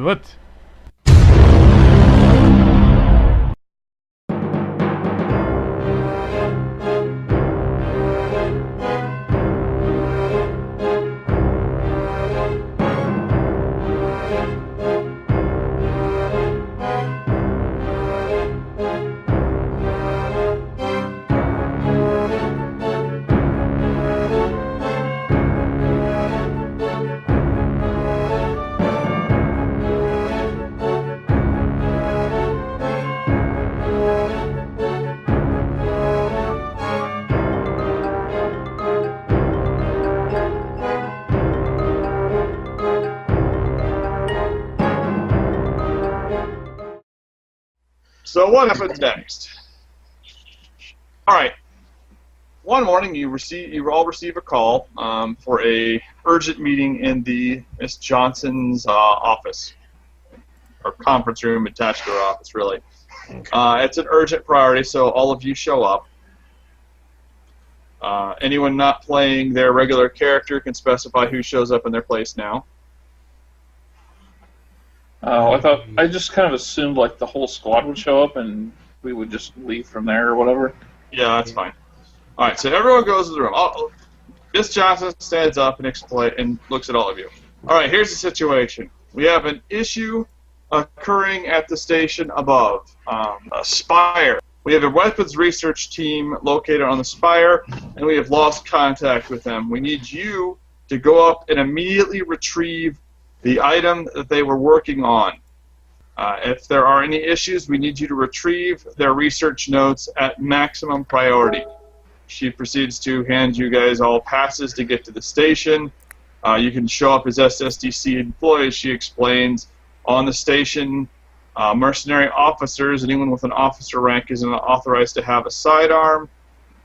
What? So what happens next? All right. One morning, you all receive a call for a urgent meeting in the Miss Johnson's office, or conference room attached to her office, really. It's an urgent priority, so all of you show up. Anyone not playing their regular character can specify who shows up in their place now. Oh, I just kind of assumed like the whole squad would show up and we would just leave from there or whatever. Yeah, that's fine. All right, so everyone goes to the room. Miss Johnson stands up and looks at all of you. All right, here's the situation. We have an issue occurring at the station above, Spire. We have a weapons research team located on the Spire, and we have lost contact with them. We need you to go up and immediately retrieve the item that they were working on. If there are any issues, we need you to retrieve their research notes at maximum priority. She proceeds to hand you guys all passes to get to the station. You can show up as SSDC employees, she explains. On the station, mercenary officers, anyone with an officer rank is authorized to have a sidearm.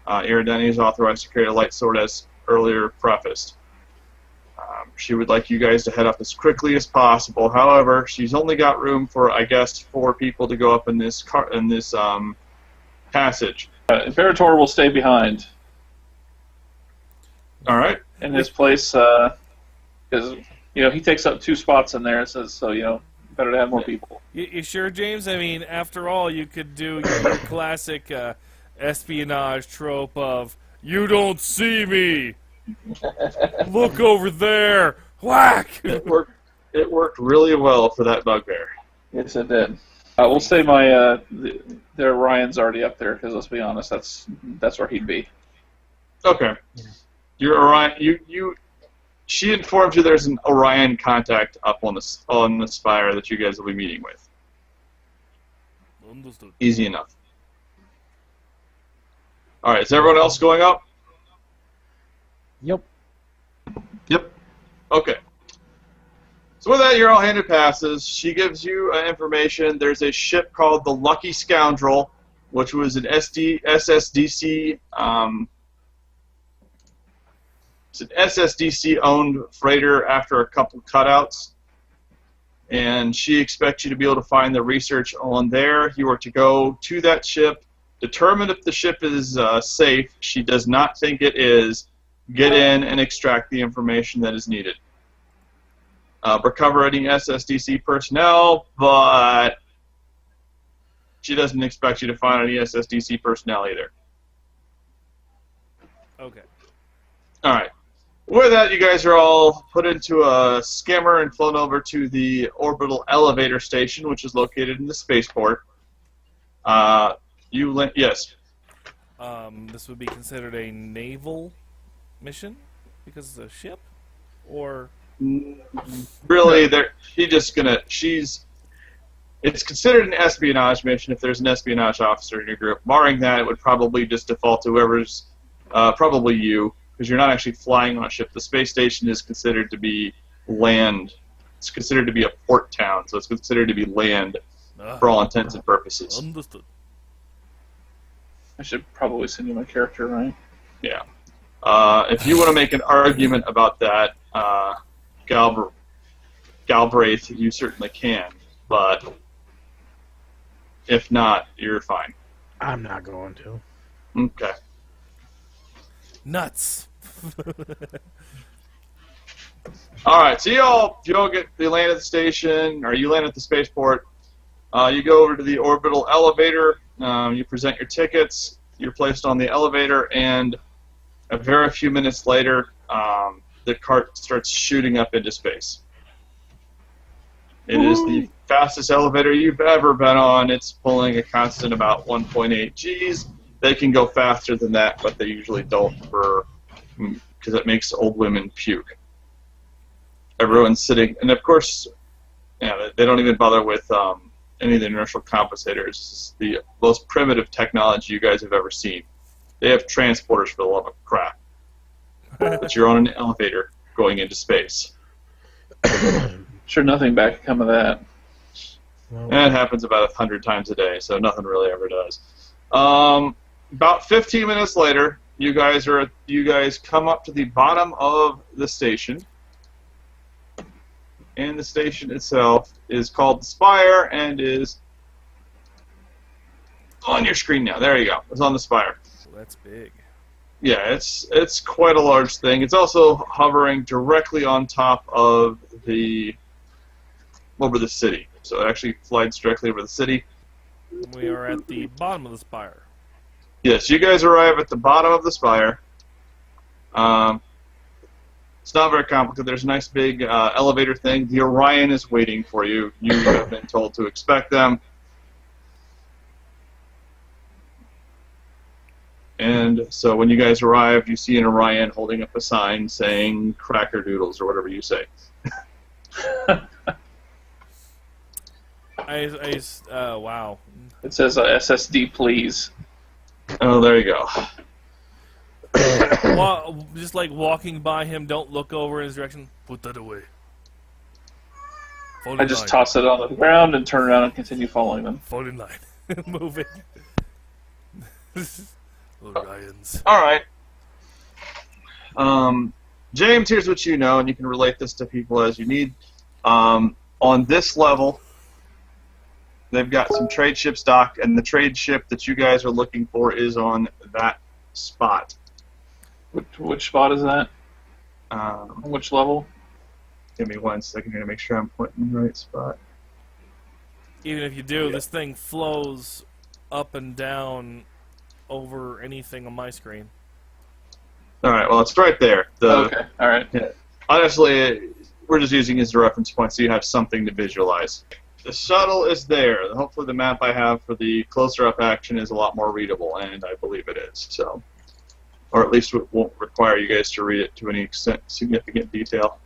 Iridani is authorized to carry a light sword, as earlier prefaced. She would like you guys to head up as quickly as possible. However, she's only got room for, I guess, 4 people to go up in this passage. Imperator will stay behind. All right. In his place, because he takes up 2 spots in there. So better to have more people. You sure, James? I mean, after all, you could do your classic espionage trope of "You don't see me. Look over there. Whack." It worked really well for that bugbear. Yes, it did. We'll say their Orion's already up there because let's be honest, that's where he'd be. Okay. Your Orion, she informed you there's an Orion contact up on the Spire that you guys will be meeting with. Understood. Easy enough. All right. Is everyone else going up? Yep. Okay. So with that, you're all handed passes. She gives you information. There's a ship called the Lucky Scoundrel, which was an SSDC. It's an SSDC-owned freighter after a couple cutouts. And she expects you to be able to find the research on there. You are to go to that ship, determine if the ship is safe. She does not think it is. Get in and extract the information that is needed. Recover any SSDC personnel, but she doesn't expect you to find any SSDC personnel either. Okay. All right. With that, you guys are all put into a skimmer and flown over to the orbital elevator station, which is located in the spaceport. Yes. This would be considered a naval mission because it's a ship, or really, it's considered an espionage mission if there's an espionage officer in your group. Barring that, it would probably just default to whoever's, probably you, because you're not actually flying on a ship. The space station is considered to be land. It's considered to be a port town, so it's considered to be land for all intents and purposes. Understood. I should probably send you my character, right? Yeah. If you want to make an argument about that, Galbraith, you certainly can, but if not, you're fine. I'm not going to. Okay. Nuts. All right, so you all land at the station, or you land at the spaceport. You go over to the orbital elevator. You present your tickets. You're placed on the elevator, and a very few minutes later, the cart starts shooting up into space. It is the fastest elevator you've ever been on. It's pulling a constant about 1.8 Gs. They can go faster than that, but they usually don't because it makes old women puke. Everyone's sitting, and of course, they don't even bother with any of the inertial compensators. It's the most primitive technology you guys have ever seen. They have transporters for the love of crap. But you're on an elevator going into space. Sure, nothing bad can come of that. And it happens about 100 times a day, so nothing really ever does. About 15 minutes later, you guys come up to the bottom of the station. And the station itself is called the Spire and is on your screen now. There you go. It's on the Spire. Well, that's big. Yeah, it's quite a large thing. It's also hovering directly on top of over the city. So it actually flies directly over the city. We are at the bottom of the Spire. Yes, you guys arrive at the bottom of the Spire. It's not very complicated. There's a nice big elevator thing. The Orion is waiting for you. You have been told to expect them. And so when you guys arrive, you see an Orion holding up a sign saying "Cracker Doodles" or whatever you say. Wow. It says SSD, please. Oh, there you go. Just like walking by him, don't look over in his direction. Put that away. I just toss it on the ground and turn around and continue following them. Fall in line. Moving. Orions. All right. James, here's what you know, and you can relate this to people as you need. On this level, they've got some trade ships docked, and the trade ship that you guys are looking for is on that spot. Which spot is that? Which level? Give me 1 second here to make sure I'm pointing in the right spot. Even if you do, this thing flows up and down over anything on my screen. All right, well, it's right there. Okay, all right. Yeah. Honestly, we're just using it as a reference point so you have something to visualize. The shuttle is there. Hopefully the map I have for the closer-up action is a lot more readable, and I believe it is. So, or at least it won't require you guys to read it to any extent, significant detail.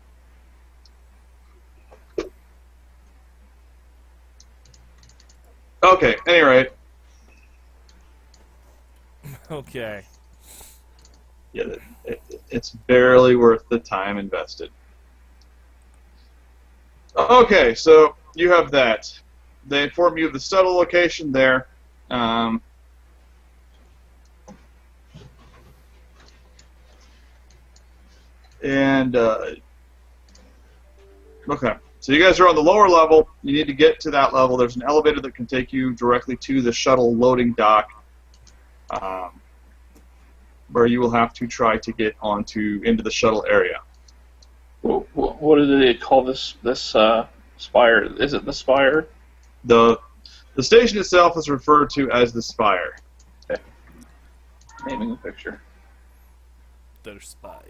Okay, any rate. Okay. Yeah, it's barely worth the time invested. Okay, so you have that. They inform you of the shuttle location there. Okay, so you guys are on the lower level. You need to get to that level. There's an elevator that can take you directly to the shuttle loading dock, where you will have to try to get into the shuttle area. What do they call this Spire? Is it the Spire? The station itself is referred to as the Spire. Okay. Naming the picture. They're Spire.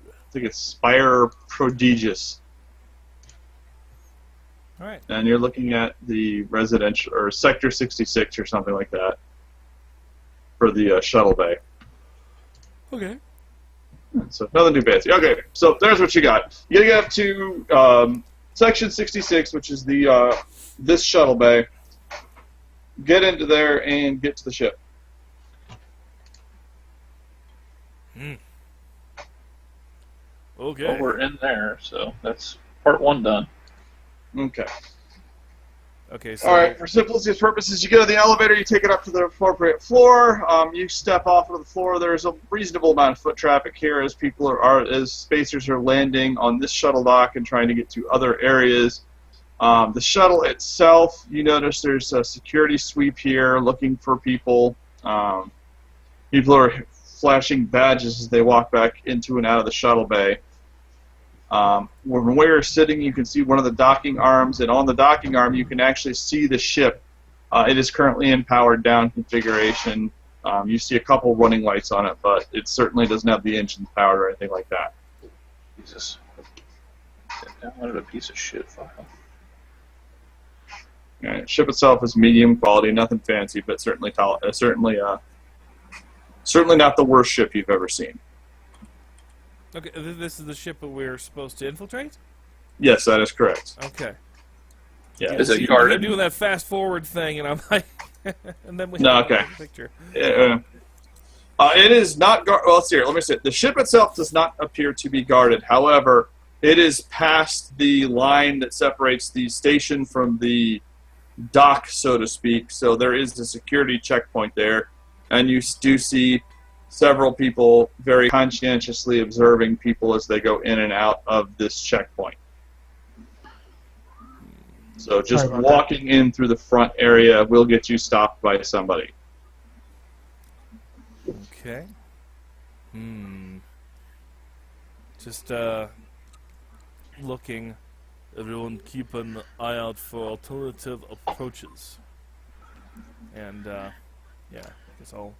I think it's Spire Prodigious. All right. And you're looking at the residential, or Sector 66 or something like that, for the shuttle bay. Okay. So nothing too fancy. Okay, so there's what you got. You gotta get up to Section 66, which is the this shuttle bay. Get into there and get to the ship. Okay. Well, we're in there, so that's part one done. Okay. Okay. So. All right. For simplicity's purposes, you go to the elevator. You take it up to the appropriate floor. You step off of the floor. There's a reasonable amount of foot traffic here as as spacers are landing on this shuttle dock and trying to get to other areas. The shuttle itself, you notice there's a security sweep here looking for people. People are flashing badges as they walk back into and out of the shuttle bay. When we're sitting, you can see one of the docking arms, and on the docking arm, you can actually see the ship. It is currently in powered down configuration. You see a couple running lights on it, but it certainly doesn't have the engines powered or anything like that. Jesus. I downloaded a piece of shit file. The ship itself is medium quality, nothing fancy, but certainly not the worst ship you've ever seen. Okay, this is the ship that we're supposed to infiltrate? Yes, that is correct. Okay. Yeah. Is it You're guarded? doing that fast forward thing, and I'm like, and then we No, have okay. a picture. It is not guarded. Well, let's see here. Let me say it. The ship itself does not appear to be guarded. However, it is past the line that separates the station from the dock, so to speak. So there is a security checkpoint there, and you do see several people very conscientiously observing people as they go in and out of this checkpoint. So just Sorry about walking in through the front area will get you stopped by somebody. Okay. Just looking. Everyone keep an eye out for alternative approaches. And yeah, I guess I'll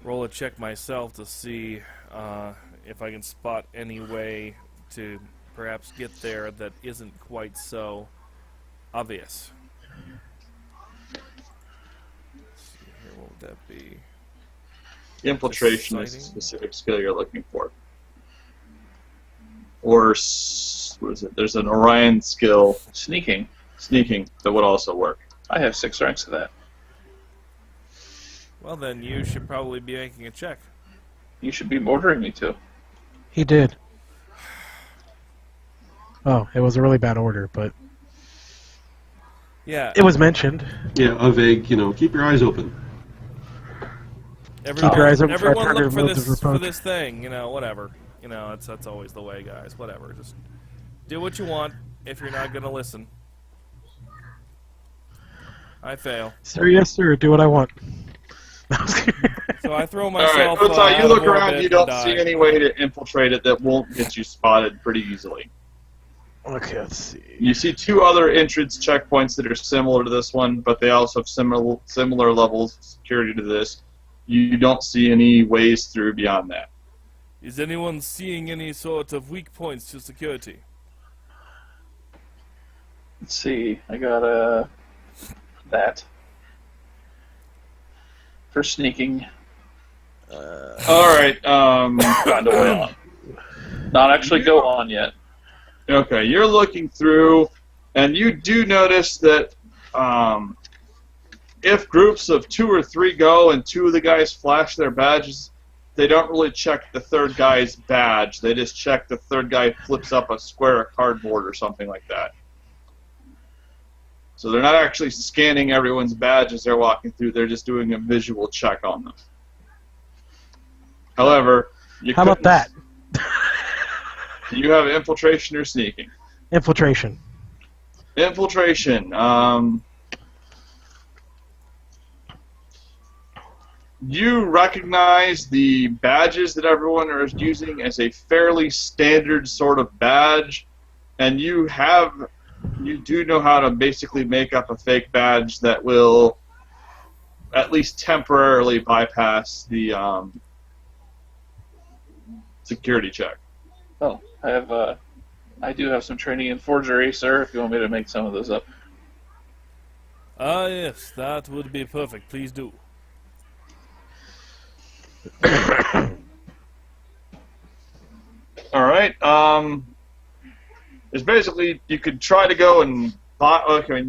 roll a check myself to see if I can spot any way to perhaps get there that isn't quite so obvious. Let's see here, what would that be? Infiltration is a Sighting? specific skill you're looking for. Or, what is it? There's an Orion skill, Sneaking. sneaking, that would also work. I have 6 ranks of that. Well, then you should probably be making a check. You should be ordering me to. He did. Oh, it was a really bad order, but Yeah. it was mentioned. Yeah, a vague, keep your eyes open. Everyone, Keep your eyes open for everyone look alternative for modes of this approach. thing, whatever. That's always the way, guys. Whatever. Just do what you want if you're not gonna listen. I fail. Sir, yes, sir. Do what I want. So I throw All myself. right, so out you of look around, orbit you don't and see die. any way to infiltrate it that won't get you spotted pretty easily. Okay, let's see. You see 2 other entrance checkpoints that are similar to this one, but they also have similar levels of security to this. You don't see any ways through beyond that. Is anyone seeing any sort of weak points to security? Let's see. I got that. For sneaking. All right. Trying to way on. Not actually go on yet. Okay, you're looking through, and you do notice that if groups of 2 or 3 go and 2 of the guys flash their badges, they don't really check the third guy's badge. They just check the third guy flips up a square of cardboard or something like that. So they're not actually scanning everyone's badge as they're walking through. They're just doing a visual check on them. However, How about that? You have infiltration or sneaking. Infiltration. Infiltration. You recognize the badges that everyone is using as a fairly standard sort of badge, and you do know how to basically make up a fake badge that will at least temporarily bypass the security check. Oh, I do have some training in forgery, sir, if you want me to make some of those up. Ah, yes, that would be perfect. Please do. All right. It's basically you could try to go and buy. Okay,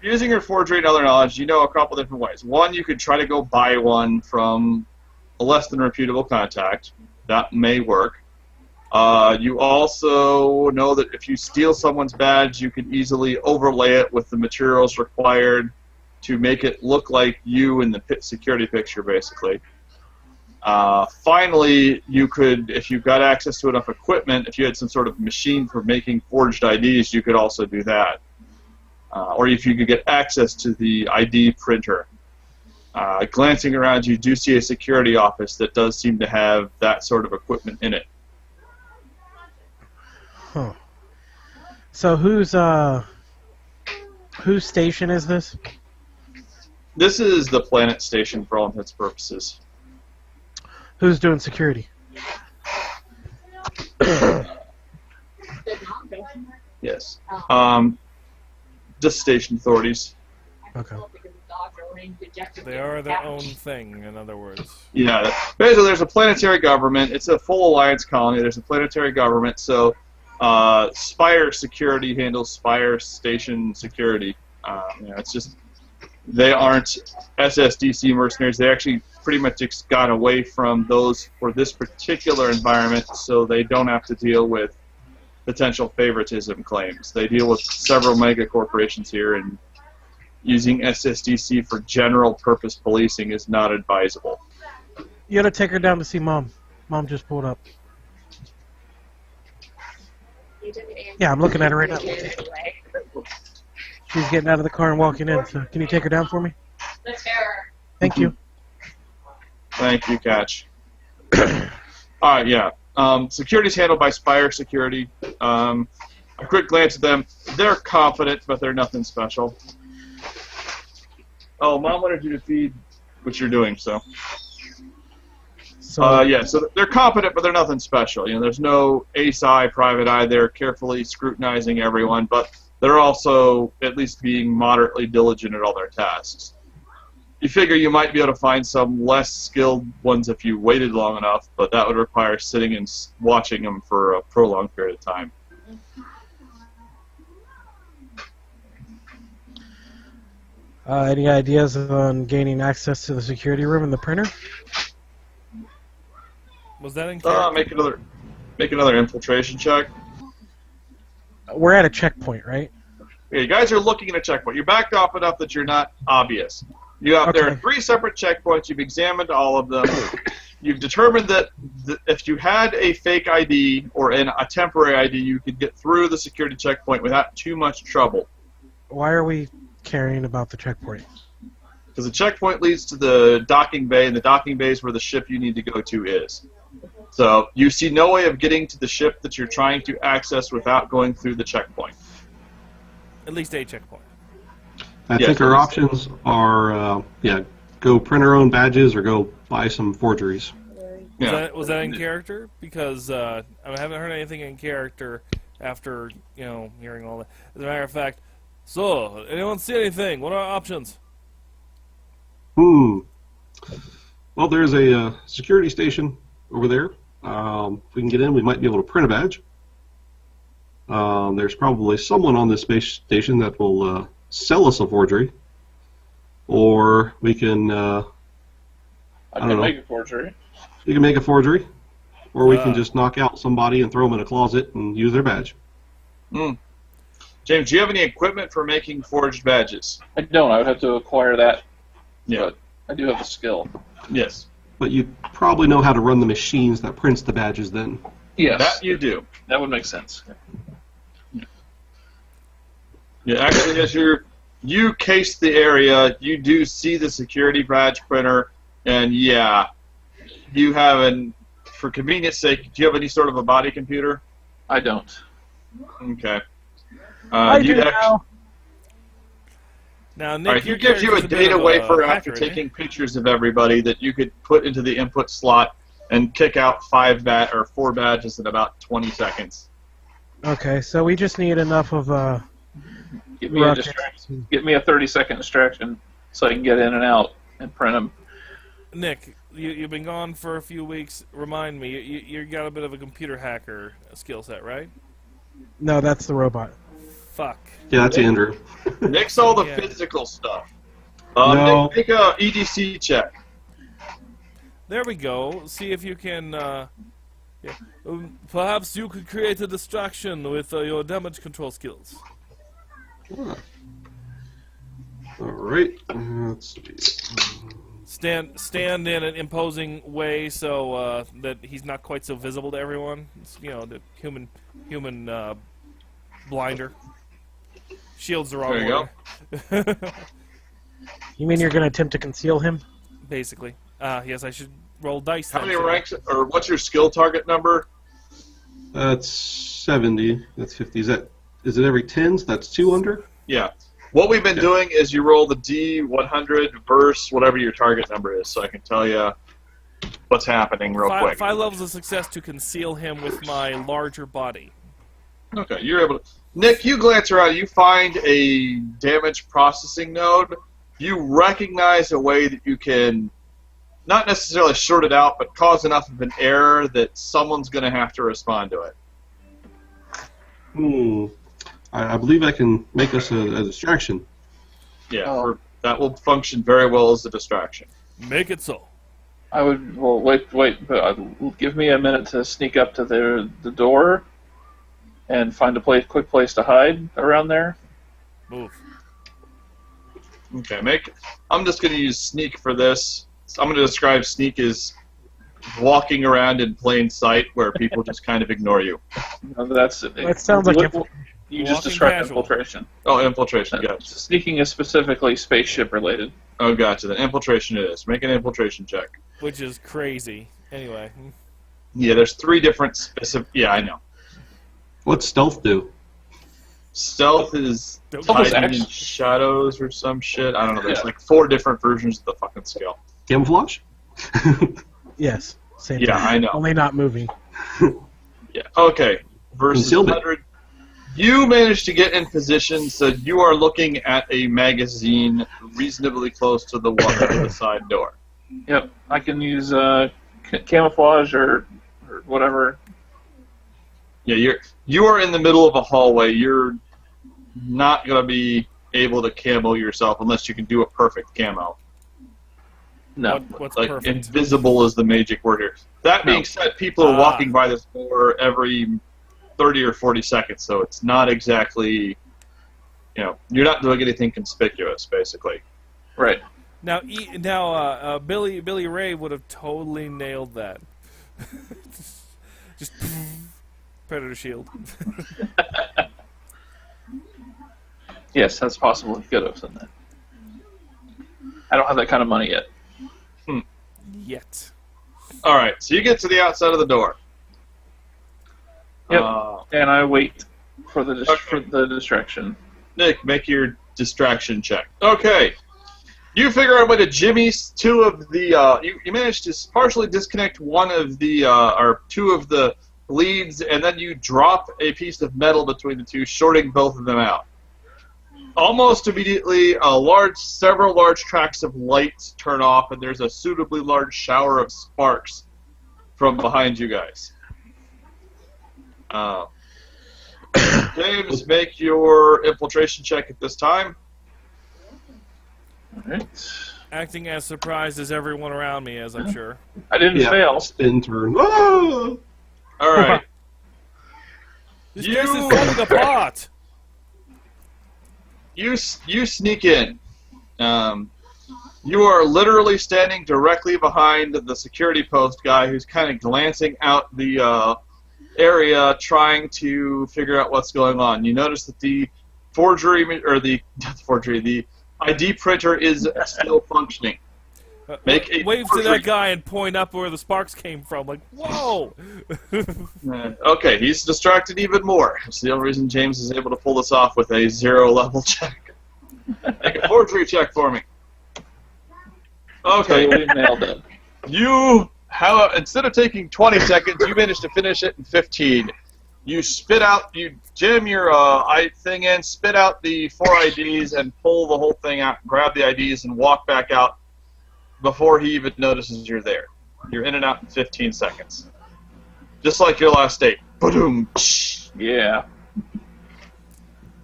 using your forgery and other knowledge, you know a couple different ways. One, you could try to go buy one from a less than reputable contact. That may work. You also know that if you steal someone's badge, you can easily overlay it with the materials required to make it look like you in the security picture, basically. Finally, you could, if you've got access to enough equipment, if you had some sort of machine for making forged IDs, you could also do that. Or if you could get access to the ID printer. Glancing around, you do see a security office that does seem to have that sort of equipment in it. Huh. So whose station is this? This is the planet station for all intents and purposes. Who's doing security? Yes. Just station authorities. Okay. They are their own thing, in other words. Yeah. Basically, there's a planetary government. It's a full alliance colony. There's a planetary government, so Spire security handles Spire station security. It's just they aren't SSDC mercenaries. They actually pretty much got away from those for this particular environment, so they don't have to deal with potential favoritism claims. They deal with several mega corporations here, and using SSDC for general purpose policing is not advisable. You gotta take her down to see Mom. Mom just pulled up. Yeah, I'm looking at her right now. She's getting out of the car and walking in, so can you take her down for me? Thank you. Thank you, Catch. Alright, yeah. Security's handled by Spire Security. A quick glance at them. They're confident, but they're nothing special. Oh, Mom wanted you to feed what you're doing, so. So they're competent, but they're nothing special. There's no ace eye, private eye. They're carefully scrutinizing everyone, but they're also at least being moderately diligent at all their tasks. You figure you might be able to find some less skilled ones if you waited long enough, but that would require sitting and watching them for a prolonged period of time. Any ideas on gaining access to the security room and the printer? Was that in character? Make another infiltration check. We're at a checkpoint, right? Yeah, you guys are looking at a checkpoint. You're backed off enough that you're not obvious. There are 3 separate checkpoints. You've examined all of them. You've determined that if you had a fake ID or a temporary ID, you could get through the security checkpoint without too much trouble. Why are we caring about the checkpoint? Because the checkpoint leads to the docking bay, and the docking bay is where the ship you need to go to is. So you see no way of getting to the ship that you're trying to access without going through the checkpoint. At least a checkpoint. I think our options are, go print our own badges or go buy some forgeries. Yeah. Was that in character? Because I haven't heard anything in character after hearing all that. As a matter of fact, so anyone see anything? What are our options? Well, there's a security station over there. If we can get in, we might be able to print a badge. There's probably someone on this space station that will sell us a forgery, or we can. I can make a forgery. You can make a forgery, or we can just knock out somebody and throw them in a closet and use their badge. James, do you have any equipment for making forged badges? I don't. I would have to acquire that. Yeah. But I do have the skill. Yes. But you probably know how to run the machines that prints the badges then. Yes. That you do. That would make sense. Yeah, actually, as you case the area, you do see the security badge printer, and yeah, you have for convenience sake, do you have any sort of a body computer? I don't. Okay. I do now. Now, Nick, he gives you a data wafer after taking pictures of everybody that you could put into the input slot and kick out 4 badges in about 20 seconds. Okay, so we just need enough of Give me a distraction. Get me a 30-second distraction so I can get in and out and print them. Nick, you've been gone for a few weeks. Remind me, you got a bit of a computer hacker skill set, right? No, that's the robot. Fuck. Yeah, that's Andrew. Nick's all the physical stuff. No. Nick, make a EDC check. There we go. See if you can. Perhaps you could create a distraction with your damage control skills. All right. Let's see. Stand in an imposing way so that he's not quite so visible to everyone. It's, the human blinder. Shield's the wrong There you word. go. You mean you're going to attempt to conceal him? Basically. Yes, I should roll dice. How then, many shouldn't I? ranks, or what's your skill target number? That's 70. That's 50. Is it every 10s? That's 2 under? Yeah. What we've been doing is you roll the D100 versus whatever your target number is, so I can tell you what's happening real quick. 5 levels of success to conceal him with my larger body. Okay, you're able to... Nick, you glance around. You find a damage processing node. You recognize a way that you can not necessarily short it out, but cause enough of an error that someone's going to have to respond to it. I believe I can make us a distraction. Yeah, that will function very well as a distraction. Make it so. I would. Well, wait. But give me a minute to sneak up to the door and find a quick place to hide around there. Move. Okay, I'm just going to use sneak for this. I'm going to describe sneak as walking around in plain sight where people just kind of ignore you. No, that's That sounds like you just Walking described casual. infiltration. Oh, infiltration, gotcha. Sneaking is specifically spaceship related. Oh, gotcha. Then infiltration it is. Make an infiltration check. Which is crazy. Anyway. Yeah, there's 3 different specific... Yeah, I know. What's stealth do? Stealth is Don't hiding in shadows or some shit. I don't know. There's like 4 different versions of the fucking skill. Camouflage? Yes. Same Yeah, thing. I know. Only not moving. Yeah. Okay. Versus Concealment. 100. You managed to get in position, so you are looking at a magazine reasonably close to the one at the side door. Yep, I can use camouflage or whatever. Yeah, you are in the middle of a hallway. You're not gonna be able to camo yourself unless you can do a perfect camo. No. What's Like perfect? invisible is the magic word here. That being No. said, people are walking by this door every 30 or 40 seconds, so it's not exactly, you're not doing anything conspicuous, basically. Right. Now, Billy Ray would have totally nailed that. just Predator shield. Yes, that's possible. He could have done that. I don't have that kind of money yet. Yet. All right, so you get to the outside of the door. Yep. Uh, And I wait for the Okay. for the distraction. Nick, make your distraction check. Okay. You figure out a way to jimmy 2 of the. You managed to partially disconnect one of the or 2 of the leads, and then you drop a piece of metal between the 2, shorting both of them out. Almost immediately, several large tracks of light turn off, and there's a suitably large shower of sparks from behind you guys. James, make your infiltration check at this time. All right. Acting as surprised as everyone around me is, I'm sure. I didn't fail. Spin turn. Ah! All right. This place is falling apart! You sneak in. You are literally standing directly behind the security post guy who's kind of glancing out the area trying to figure out what's going on. You notice that the the ID printer is still functioning. Make a Wave to that guy and point up where the sparks came from. Like, whoa! Okay, he's distracted even more. It's the only reason James is able to pull this off with a 0 level check. Make a forgery check for me. Okay, Totally nailed it. instead of taking 20 seconds, you managed to finish it in 15. You jam your thing in, spit out the 4 IDs, and pull the whole thing out, grab the IDs, and walk back out before he even notices you're there. You're in and out in 15 seconds. Just like your last date. Boom. Yeah.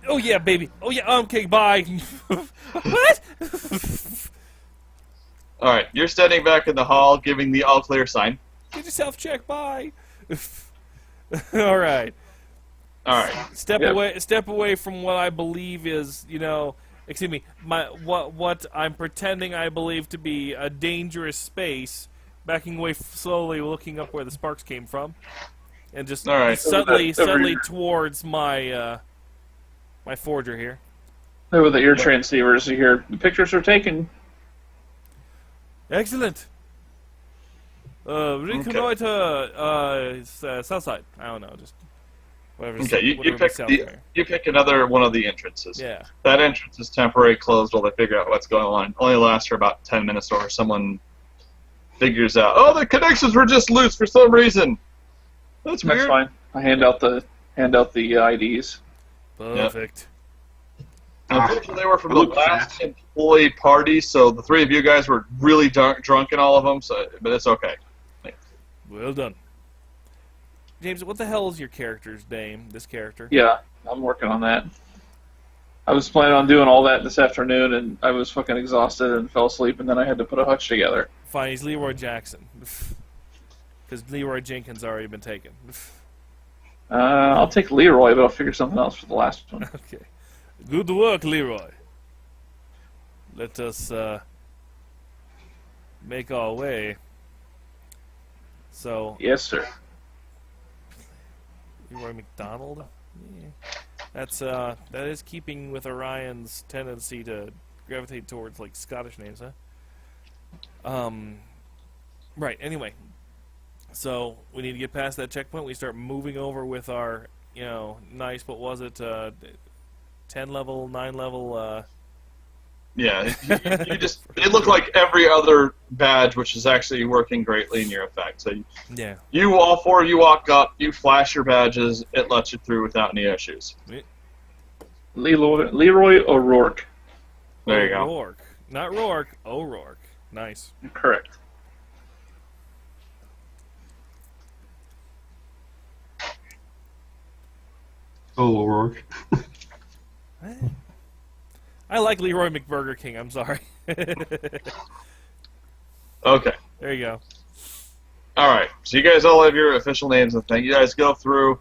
Oh yeah, baby. Oh yeah, okay, bye. What? Alright, you're standing back in the hall giving the all clear sign. Get yourself checked, bye. Alright. Alright. Step away from what I believe is, excuse me, what I'm pretending I believe to be a dangerous space, backing away slowly, looking up where the sparks came from, and just All right. subtly towards my my forger here. Over the ear transceivers, you hear the pictures are taken. Excellent. Reconnoiter south side. I don't know, just Whatever's, Okay, you whatever pick south the there. you pick another one of the entrances. Yeah. That entrance is temporary closed while they figure out what's going on. Only lasts for about 10 minutes, or someone figures out, oh, the connections were just loose for some reason. That's weird. That's fine. I hand out the IDs. Perfect. Unfortunately, they were from the Look last fat. employee party, so the three of you guys were really drunk in all of them. So, but it's okay. Well done. James, what the hell is your character's name? This character? Yeah, I'm working on that. I was planning on doing all that this afternoon, and I was fucking exhausted and fell asleep, and then I had to put a hutch together. Fine, he's Leroy Jackson. Because Leroy Jenkins already been taken. I'll take Leroy, but I'll figure something else for the last one. Okay. Good work, Leroy. Let us make our way. So, Yes, sir. Leroy McDonald? Yeah. That is keeping with Orion's tendency to gravitate towards like Scottish names, huh? Right, anyway. So we need to get past that checkpoint. We start moving over with our, nice, what was it, 10 level, 9 level, Yeah, you just they look like every other badge, which is actually working greatly in your effect. So yeah. all four of you walk up, you flash your badges, it lets you through without any issues. Leroy O'Rourke. There you go. O'Rourke. Not Rourke, O'Rourke. Nice. Correct. Oh, O'Rourke. I like Leroy McBurger King, I'm sorry. Okay. There you go. Alright, so you guys all have your official names and things. You guys go through.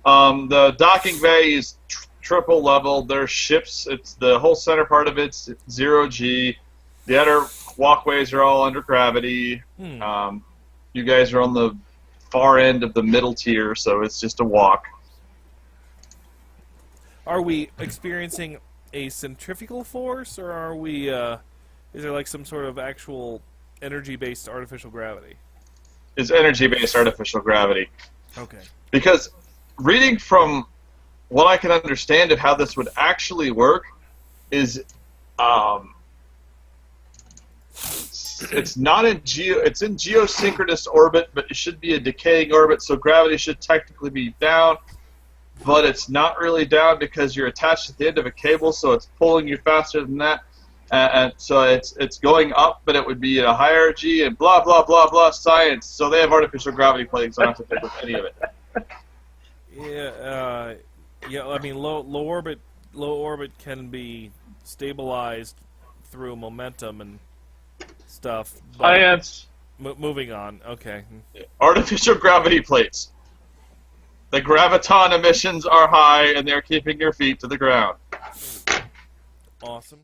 The docking bay is triple level. There's ships. It's the whole center part of it's 0G. The other walkways are all under gravity. You guys are on the far end of the middle tier, so it's just a walk. Are we experiencing a centrifugal force, or are we, is there like some sort of actual energy-based artificial gravity? It's energy-based artificial gravity. Okay. Because reading from what I can understand of how this would actually work is, it's not in it's in geosynchronous orbit, but it should be a decaying orbit, so gravity should technically be down. But it's not really down because you're attached at the end of a cable, so it's pulling you faster than that. And so it's going up, but it would be at a higher G and blah, blah, blah, blah, science. So they have artificial gravity plates, so I don't have to pick with any of it. Yeah, I mean, low orbit can be stabilized through momentum and stuff. But Science. moving on, okay. Artificial gravity plates. The graviton emissions are high, and they're keeping your feet to the ground. Awesome.